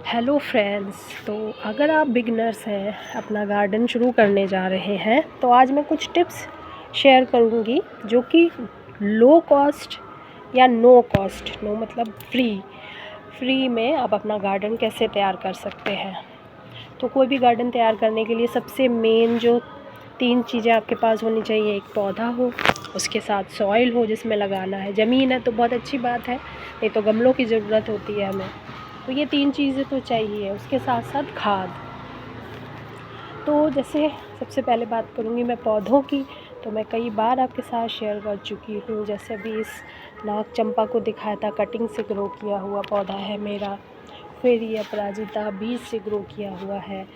Hello friends. तो अगर आप बिगनर्स हैं, अपना गार्डन शुरू करने जा रहे हैं, तो आज मैं कुछ टिप्स शेयर करूंगी जो कि लो कॉस्ट या नो कॉस्ट, नो मतलब फ्री में आप अपना गार्डन कैसे तैयार कर सकते हैं। तो कोई भी गार्डन तैयार करने के लिए सबसे मेन जो 3 चीज़ें आपके पास होनी चाहिए, एक पौधा हो, उसके साथ सॉइल हो जिसमें लगाना है। ज़मीन है तो बहुत अच्छी बात है, नहीं तो गमलों की ज़रूरत होती है हमें। तो ये 3 चीज़ें तो चाहिए, उसके साथ साथ खाद। तो जैसे सबसे पहले बात करूँगी मैं पौधों की, तो मैं कई बार आपके साथ शेयर कर चुकी हूँ। जैसे अभी इस नाग चंपा को दिखाया था, कटिंग से ग्रो किया हुआ पौधा है मेरा। फिर ये अपराजिता बीज से ग्रो किया हुआ है।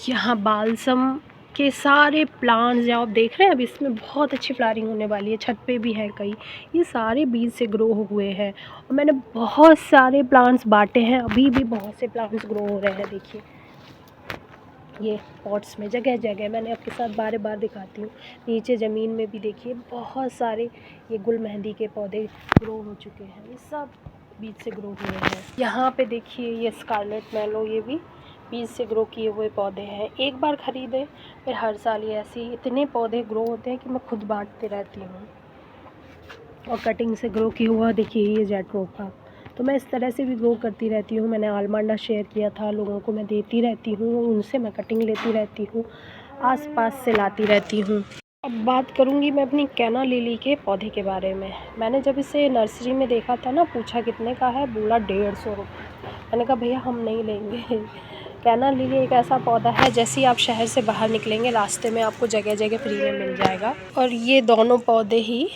यहाँ बालसम के सारे प्लांट्स जो आप देख रहे हैं, अभी इसमें बहुत अच्छी फ्लावरिंग होने वाली है, छत पे भी है कई। ये सारे बीज से ग्रो हुए हैं और मैंने बहुत सारे प्लांट्स बांटे हैं, अभी भी बहुत से प्लांट्स ग्रो हो रहे हैं। देखिए ये पॉट्स में जगह जगह, मैंने आपके साथ बार बार दिखाती हूँ। नीचे ज़मीन में भी देखिए बहुत सारे ये गुल मेहंदी के पौधे ग्रो हो चुके हैं, ये सब बीज से ग्रो हुए हैं। यहाँ पे देखिए ये स्कारलेट मैलो, ये भी बीज से ग्रो किए हुए पौधे हैं। एक बार ख़रीदे फिर हर साल ये ऐसे ही इतने पौधे ग्रो होते हैं कि मैं खुद बांटती रहती हूँ। और कटिंग से ग्रो किया हुआ देखिए ये जेट्रोफा, तो मैं इस तरह से भी ग्रो करती रहती हूँ। मैंने आलमंडा शेयर किया था, लोगों को मैं देती रहती हूँ, उनसे मैं कटिंग लेती रहती हूँ, आसपास से लाती रहती हूँ। अब बात करूँगी मैं अपनी कैना लिली के पौधे के बारे में। मैंने जब इसे नर्सरी में देखा था ना, पूछा कितने का है, बोला 150 रुपये। मैंने कहा भैया हम नहीं लेंगे। कैना लिली एक ऐसा पौधा है, जैसे ही आप शहर से बाहर निकलेंगे रास्ते में आपको जगह जगह फ्री में मिल जाएगा। और ये दोनों पौधे ही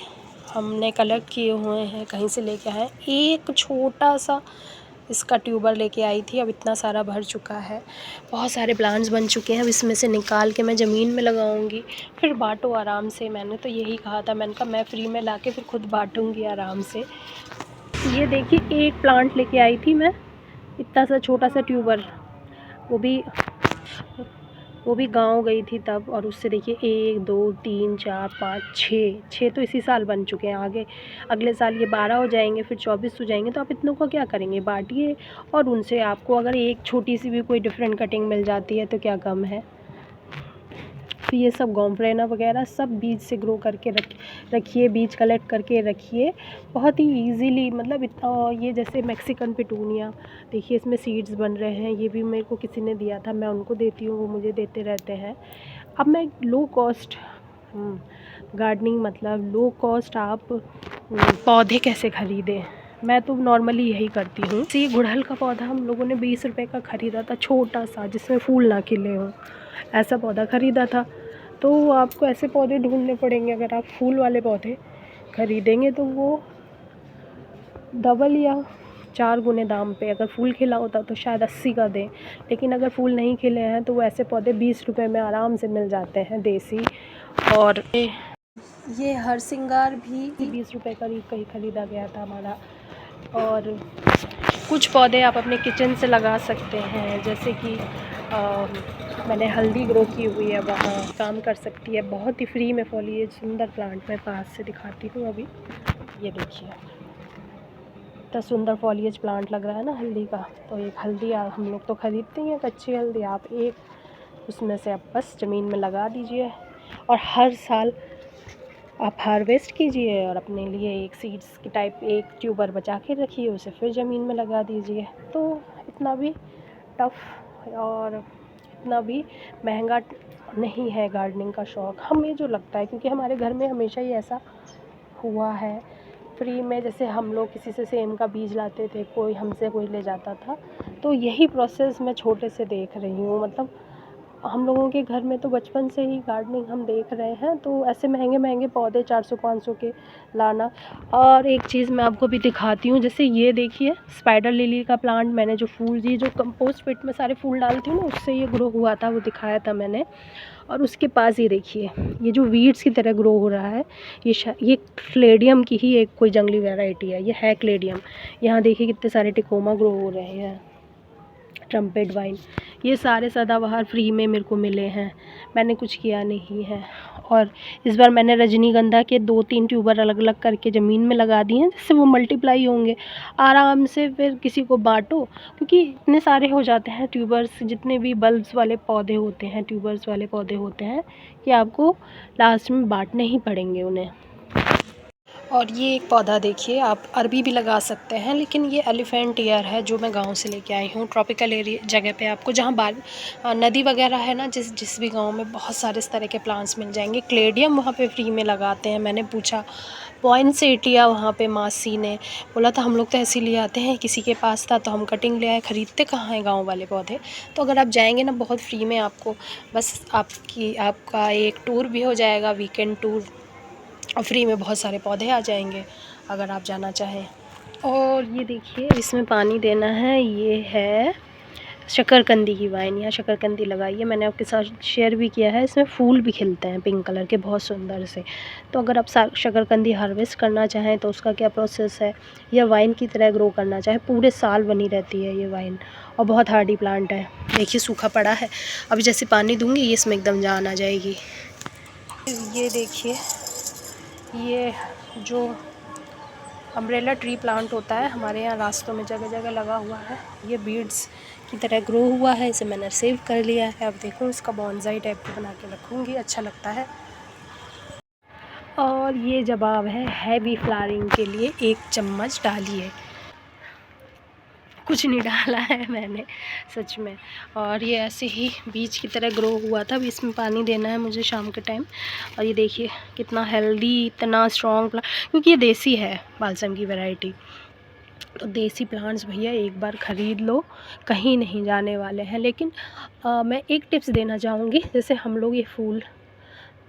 हमने कलेक्ट किए हुए हैं, कहीं से लेके आए। एक छोटा सा इसका ट्यूबर लेके आई थी, अब इतना सारा भर चुका है, बहुत सारे प्लांट्स बन चुके हैं। अब इसमें से निकाल के मैं ज़मीन में लगाऊंगी, फिर बांटो आराम से। मैंने तो यही कहा था, मैंने कहा मैं फ्री में लाके फिर खुद बांटूंगी आराम से। ये देखिए एक प्लांट लेके आई थी मैं, इतना सा छोटा सा ट्यूबर, वो भी गांव गई थी तब। और उससे देखिए 1 2 3 4 5 6 तो इसी साल बन चुके हैं। आगे अगले साल ये 12 हो जाएंगे, फिर 24 हो जाएंगे। तो आप इतनों का क्या करेंगे, बांटिए। और उनसे आपको अगर एक छोटी सी भी कोई डिफरेंट कटिंग मिल जाती है तो क्या कम है। तो ये सब गोम्फ्रेना वगैरह सब बीज से ग्रो करके रखिए, बीज कलेक्ट करके रखिए बहुत ही इजीली। मतलब इतना, ये जैसे मैक्सिकन पिटूनिया देखिए, इसमें सीड्स बन रहे हैं। ये भी मेरे को किसी ने दिया था, मैं उनको देती हूँ, वो मुझे देते रहते हैं। अब मैं लो कॉस्ट गार्डनिंग, मतलब लो कॉस्ट आप पौधे कैसे ख़रीदें, मैं तो नॉर्मली यही करती हूँ। ये गुड़हल का पौधा हम लोगों ने 20 रुपए का ख़रीदा था, छोटा सा जिसमें फूल ना खिले हों, ऐसा पौधा ख़रीदा था। तो आपको ऐसे पौधे ढूंढने पड़ेंगे। अगर आप फूल वाले पौधे ख़रीदेंगे तो वो डबल या 4 गुने दाम पे, अगर फूल खिला होता तो शायद 80 का दें, लेकिन अगर फूल नहीं खिले हैं तो वो ऐसे पौधे 20 रुपए में आराम से मिल जाते हैं देसी। और ये हर सिंगार भी 20 रुपए करीब कहीं ख़रीदा गया था हमारा। और कुछ पौधे आप अपने किचन से लगा सकते हैं, जैसे कि मैंने हल्दी ग्रो की हुई है, वहाँ काम कर सकती है बहुत ही फ्री में। फॉलिएज सुंदर प्लांट मैं पास से दिखाती हूँ। अभी ये देखिए इतना सुंदर फॉलिएज प्लांट लग रहा है ना हल्दी का। तो एक हल्दी हम लोग तो ख़रीदते ही हैं कच्ची हल्दी, आप एक उसमें से आप बस ज़मीन में लगा दीजिए और हर साल आप हार्वेस्ट कीजिए और अपने लिए एक सीड्स की टाइप एक ट्यूबर बचा के रखिए, उसे फिर ज़मीन में लगा दीजिए। तो इतना भी टफ़ और इतना भी महंगा नहीं है गार्डनिंग का शौक़, हमें जो लगता है, क्योंकि हमारे घर में हमेशा ही ऐसा हुआ है फ्री में। जैसे हम लोग किसी से सेम का बीज लाते थे, कोई हमसे कोई ले जाता था, तो यही प्रोसेस मैं छोटे से देख रही हूँ। मतलब हम लोगों के घर में तो बचपन से ही गार्डनिंग हम देख रहे हैं, तो ऐसे महंगे महंगे पौधे 400-500 के लाना। और एक चीज़ मैं आपको भी दिखाती हूँ, जैसे ये देखिए स्पाइडर लिली का प्लांट, मैंने जो फूल, ये जो कंपोस्ट पिट में सारे फूल डालती हूँ ना, उससे ये ग्रो हुआ था, वो दिखाया था मैंने। और उसके पास ये देखिए ये जो वीड्स की तरह ग्रो हो रहा है, ये क्लेडियम की ही एक कोई जंगली वैरायटी है, ये है क्लेडियम। यहाँ देखिए कितने सारे टिकोमा ग्रो हो रहे हैं। ट्रम्पेट वाइन, ये सारे सदाबहार फ्री में मेरे को मिले हैं, मैंने कुछ किया नहीं है। और इस बार मैंने रजनीगंधा के 2-3 ट्यूबर अलग अलग करके ज़मीन में लगा दिए हैं, जिससे वो मल्टीप्लाई होंगे आराम से। फिर किसी को बांटो, क्योंकि इतने सारे हो जाते हैं ट्यूबर्स, जितने भी बल्ब्स वाले पौधे होते हैं, ट्यूबर्स वाले पौधे होते हैं, कि आपको लास्ट में बांटने ही पड़ेंगे उन्हें। और ये एक पौधा देखिए, आप अरबी भी लगा सकते हैं, लेकिन ये एलिफेंट ईयर है जो मैं गांव से लेके आई हूँ, ट्रॉपिकल एरिया जगह पे आपको, जहाँ नदी वगैरह है ना, जिस भी गांव में बहुत सारे इस तरह के प्लांट्स मिल जाएंगे। क्लेडियम वहाँ पे फ्री में लगाते हैं, मैंने पूछा। पॉइंसेटिया वहाँ पे मासी ने बोला था, हम लोग तो ऐसे लिए आते हैं, किसी के पास था तो हम कटिंग ले आए, ख़रीदते कहाँ हैं गाँव वाले पौधे। तो अगर आप जाएँगे ना, बहुत फ्री में आपको, बस आपका एक टूर भी हो जाएगा, वीकेंड टूर, और फ्री में बहुत सारे पौधे आ जाएंगे अगर आप जाना चाहें। और ये देखिए, इसमें पानी देना है, ये है शकरकंदी की वाइन, यहाँ शकरकंदी लगाई है, मैंने आपके साथ शेयर भी किया है। इसमें फूल भी खिलते हैं पिंक कलर के, बहुत सुंदर से। तो अगर आप शकरकंदी हार्वेस्ट करना चाहें तो उसका क्या प्रोसेस है, या वाइन की तरह ग्रो करना चाहें, पूरे साल बनी रहती है ये वाइन, और बहुत हार्डी प्लांट है। देखिए सूखा पड़ा है, अभी जैसे पानी दूँगी ये इसमें एकदम जान आ जाएगी। ये देखिए, ये जो अम्ब्रेला ट्री प्लांट होता है, हमारे यहाँ रास्तों में जगह जगह लगा हुआ है, ये बीड्स की तरह ग्रो हुआ है, इसे मैंने सेव कर लिया है। अब देखो, इसका बॉन्साई टाइप का बना के रखूँगी, अच्छा लगता है। और ये जवाब है हैवी फ्लावरिंग के लिए 1 चम्मच डालिए, कुछ नहीं डाला है मैंने सच में। और ये ऐसे ही बीज की तरह ग्रो हुआ था, अभी इसमें पानी देना है मुझे शाम के टाइम। और ये देखिए कितना हेल्दी, इतना स्ट्रॉन्ग प्लांट, क्योंकि ये देसी है, बालसम की वैरायटी। तो देसी प्लांट्स भैया एक बार ख़रीद लो, कहीं नहीं जाने वाले हैं। लेकिन मैं एक टिप्स देना चाहूँगी, जैसे हम लोग ये फूल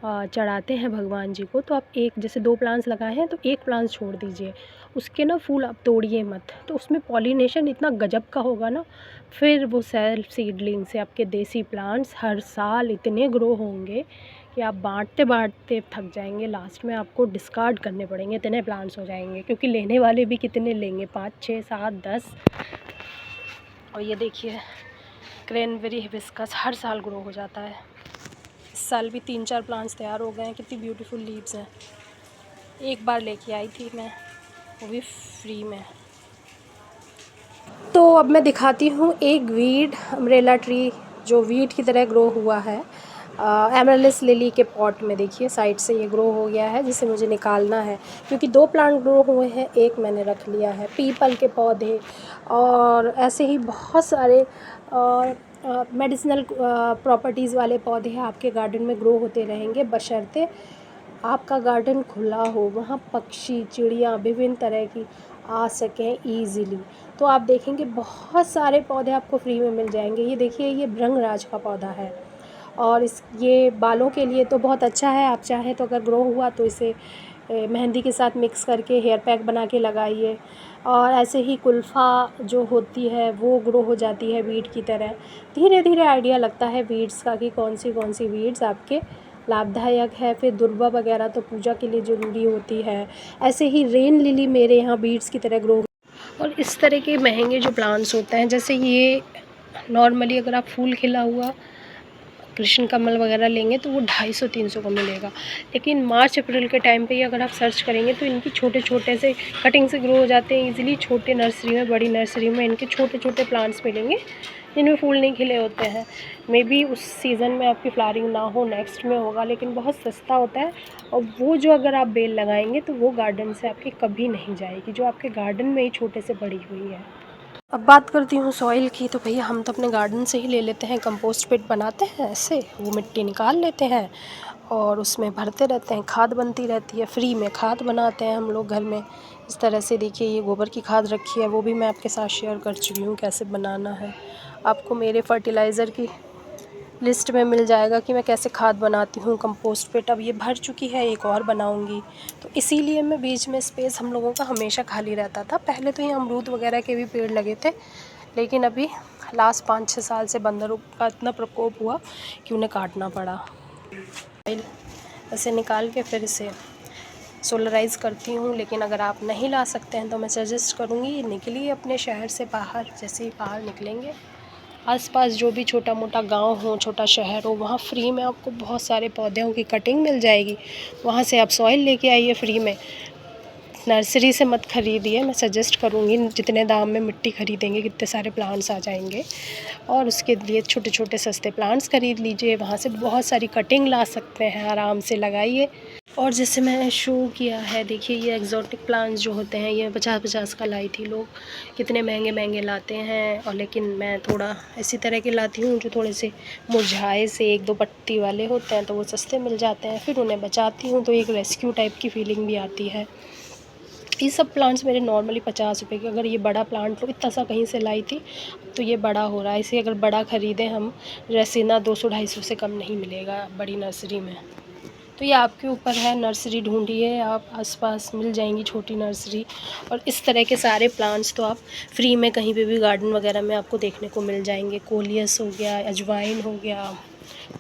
चढ़ाते हैं भगवान जी को, तो आप जैसे 2 प्लांट्स लगाए हैं तो 1 प्लांट छोड़ दीजिए, उसके ना फूल आप तोड़िए मत, तो उसमें पॉलिनेशन इतना गजब का होगा ना। फिर वो सेल्फ सीडलिंग से आपके देसी प्लांट्स हर साल इतने ग्रो होंगे कि आप बांटते बांटते थक जाएंगे, लास्ट में आपको डिस्कार्ड करने पड़ेंगे, इतने प्लांट्स हो जाएंगे, क्योंकि लेने वाले भी कितने लेंगे, 5, 6, 7, 10। और ये देखिए क्रैनबेरी हिबिस्कस हर साल ग्रो हो जाता है, इस साल भी 3-4 प्लांट्स तैयार हो गए हैं, कितनी ब्यूटीफुल लीव्स हैं। एक बार लेके आई थी मैं, वो भी फ्री में। तो अब मैं दिखाती हूँ एक वीड अम्ब्रेला ट्री जो वीड की तरह ग्रो हुआ है एमरल्स लिली के पॉट में। देखिए साइड से ये ग्रो हो गया है, जिसे मुझे निकालना है, क्योंकि 2 प्लांट ग्रो हुए हैं, एक मैंने रख लिया है। पीपल के पौधे और ऐसे ही बहुत सारे मेडिसिनल प्रॉपर्टीज़ वाले पौधे आपके गार्डन में ग्रो होते रहेंगे, बशर्ते आपका गार्डन खुला हो, वहाँ पक्षी चिड़िया विभिन्न तरह की आ सकें ईज़िली। तो आप देखेंगे बहुत सारे पौधे आपको फ्री में मिल जाएंगे। ये देखिए, ये भृंगराज का पौधा है, और ये बालों के लिए तो बहुत अच्छा है। आप चाहें तो अगर ग्रो हुआ तो इसे मेहंदी के साथ मिक्स करके हेयर पैक बना के लगाइए। और ऐसे ही कुल्फ़ा जो होती है वो ग्रो हो जाती है वीड की तरह। धीरे धीरे आइडिया लगता है वीड्स का कि कौन सी वीड्स आपके लाभदायक है। फिर दुर्वा वगैरह तो पूजा के लिए ज़रूरी होती है। ऐसे ही रेन लिली मेरे यहाँ बीड्स की तरह ग्रो। और इस तरह के महंगे जो प्लांट्स होते हैं, जैसे ये नॉर्मली अगर आप फूल खिला हुआ कृष्ण कमल वगैरह लेंगे तो वो 250-300 का मिलेगा, लेकिन मार्च अप्रैल के टाइम पे ही अगर आप सर्च करेंगे तो इनकी छोटे छोटे से कटिंग से ग्रो हो जाते हैं इजीली। छोटे नर्सरी में, बड़ी नर्सरी में इनके छोटे छोटे प्लांट्स मिलेंगे जिनमें फूल नहीं खिले होते हैं। मे बी उस सीज़न में आपकी फ्लावरिंग ना हो, नेक्स्ट में होगा, लेकिन बहुत सस्ता होता है। और वो जो अगर आप बेल लगाएंगे तो वो गार्डन से आपकी कभी नहीं जाएगी, जो आपके गार्डन में ही छोटे से बड़ी हुई है। अब बात करती हूँ सॉइल की, तो भैया हम तो अपने गार्डन से ही ले लेते हैं, कंपोस्ट पिट बनाते हैं, ऐसे वो मिट्टी निकाल लेते हैं और उसमें भरते रहते हैं, खाद बनती रहती है। फ्री में खाद बनाते हैं हम लोग घर में इस तरह से। देखिए ये गोबर की खाद रखी है, वो भी मैं आपके साथ शेयर कर चुकी हूँ कैसे बनाना है। आपको मेरे फर्टिलाइज़र की लिस्ट में मिल जाएगा कि मैं कैसे खाद बनाती हूँ। कंपोस्ट पिट अब ये भर चुकी है, एक और बनाऊँगी, तो इसीलिए मैं बीच में स्पेस हम लोगों का हमेशा खाली रहता था। पहले तो ये अमरूद वगैरह के भी पेड़ लगे थे, लेकिन अभी लास्ट 5-6 साल से बंदरों का इतना प्रकोप हुआ कि उन्हें काटना पड़ा। ऐसे निकाल के फिर इसे सोलराइज़ करती हूँ। लेकिन अगर आप नहीं ला सकते हैं तो मैं सजेस्ट करूँगी निकलिए अपने शहर से बाहर। जैसे ही बाहर निकलेंगे आसपास जो भी छोटा मोटा गांव हो, छोटा शहर हो, वहाँ फ्री में आपको बहुत सारे पौधों की कटिंग मिल जाएगी। वहाँ से आप सॉइल लेके आइए फ्री में। नर्सरी से मत ख़रीदिए, मैं सजेस्ट करूँगी जितने दाम में मिट्टी ख़रीदेंगे कितने सारे प्लांट्स आ जाएंगे। और उसके लिए छोटे छोटे सस्ते प्लांट्स ख़रीद लीजिए, वहाँ से बहुत सारी कटिंग ला सकते हैं, आराम से लगाइए। और जैसे मैंने शो किया है, देखिए ये एक्जॉटिक प्लांट्स जो होते हैं ये 50-50 का लाई थी। लोग कितने महंगे महंगे लाते हैं, और लेकिन मैं थोड़ा इसी तरह के लाती हूँ जो थोड़े से मुरझाए से 1-2 पत्ती वाले होते हैं, तो वो सस्ते मिल जाते हैं। फिर उन्हें बचाती हूँ तो एक रेस्क्यू टाइप की फीलिंग भी आती है। ये सब प्लांट्स मेरे नॉर्मली 50 रुपए के। अगर ये बड़ा प्लांट लो, इतना सा कहीं से लाई थी तो ये बड़ा हो रहा है, इसे अगर बड़ा ख़रीदें हम, रेसिना 200-250 से कम नहीं मिलेगा बड़ी नर्सरी में। तो ये आपके ऊपर है, नर्सरी ढूंढिए आप, आसपास मिल जाएंगी छोटी नर्सरी। और इस तरह के सारे प्लांट्स तो आप फ्री में कहीं पे भी गार्डन वगैरह में आपको देखने को मिल जाएंगे। कोलियस हो गया, अजवाइन हो गया,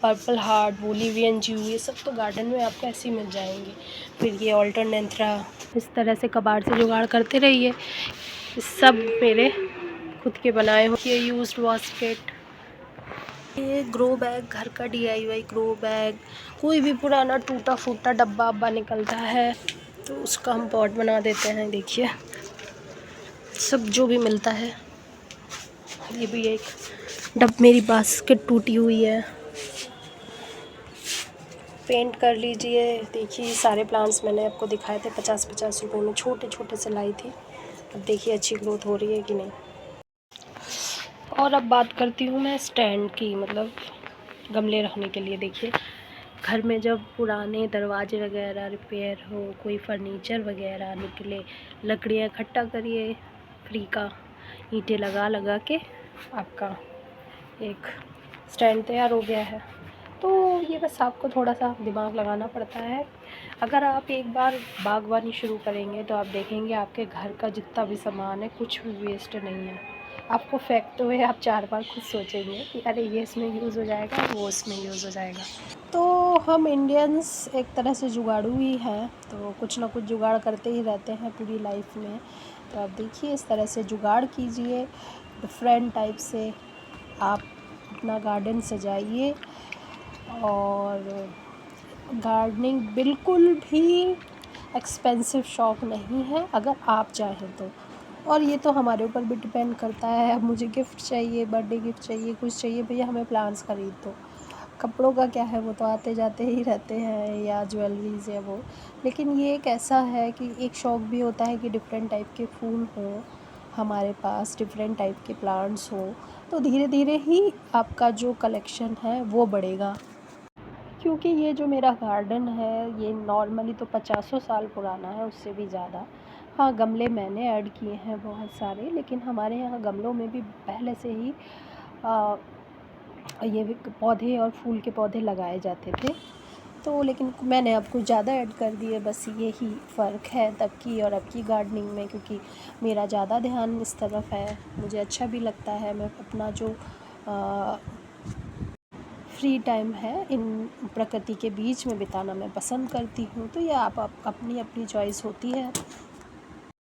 पर्पल हार्ट, बोलिवियन ज्यू, ये सब तो गार्डन में आपको ऐसे ही मिल जाएंगे। फिर ये ऑल्टरनेंथ्रा, इस तरह से कबाड़ से जुगाड़ करते रहिए। सब मेरे खुद के बनाए हो। ये यूज्ड बास्केट, ये ग्रो बैग, घर का DIY ग्रो बैग। कोई भी पुराना टूटा फूटा डब्बा अब्बा निकलता है तो उसका हम पॉट बना देते हैं। देखिए सब जो भी मिलता है। ये भी एक मेरी बास्केट टूटी हुई है, पेंट कर लीजिए। देखिए सारे प्लांट्स मैंने आपको दिखाए थे 50-50 रुपए में, छोटे छोटे से लाई थी। अब देखिए अच्छी ग्रोथ हो रही है कि नहीं। और अब बात करती हूँ मैं स्टैंड की, मतलब गमले रखने के लिए। देखिए घर में जब पुराने दरवाजे वगैरह रिपेयर हो, कोई फर्नीचर वगैरह निकले, लकड़ियाँ इकट्ठा करिए फ्री का, ईंटें लगा लगा के आपका एक स्टैंड तैयार हो गया है। तो ये बस आपको थोड़ा सा दिमाग लगाना पड़ता है। अगर आप एक बार बागवानी शुरू करेंगे तो आप देखेंगे आपके घर का जितना भी सामान है कुछ भी वेस्ट नहीं है। आपको फेंकते हुए आप 4 बार खुद सोचेंगे कि अरे ये इसमें यूज़ हो जाएगा, वो इसमें यूज़ हो जाएगा। तो हम इंडियंस एक तरह से जुगाड़ू ही हैं, तो कुछ ना कुछ जुगाड़ करते ही रहते हैं पूरी लाइफ में। तो आप देखिए इस तरह से जुगाड़ कीजिए, डिफरेंट टाइप से आप अपना गार्डन सजाइए। और गार्डनिंग बिल्कुल भी एक्सपेंसिव शौक़ नहीं है अगर आप चाहें तो। और ये तो हमारे ऊपर भी डिपेंड करता है। अब मुझे गिफ्ट चाहिए, बर्थडे गिफ्ट चाहिए, कुछ चाहिए, भैया हमें प्लांट्स खरीद दो। कपड़ों का क्या है, वो तो आते जाते ही रहते हैं, या ज्वेलरीज या वो। लेकिन ये एक ऐसा है कि एक शौक़ भी होता है कि डिफरेंट टाइप के फूल हों हमारे पास, डिफरेंट टाइप के प्लांट्स हों, तो धीरे धीरे ही आपका जो कलेक्शन है वो बढ़ेगा। क्योंकि ये जो मेरा गार्डन है ये नॉर्मली तो 50 साल पुराना है, उससे भी ज़्यादा। हाँ गमले मैंने ऐड किए हैं बहुत सारे, लेकिन हमारे यहाँ गमलों में भी पहले से ही ये भी पौधे और फूल के पौधे लगाए जाते थे। तो लेकिन मैंने अब कुछ ज़्यादा ऐड कर दिए, बस यही फ़र्क है तब की और अब की गार्डनिंग में। क्योंकि मेरा ज़्यादा ध्यान इस तरफ है, मुझे अच्छा भी लगता है। मैं अपना जो फ्री टाइम है इन प्रकृति के बीच में बिताना मैं पसंद करती हूँ। तो ये आप अपनी अपनी चॉइस होती है।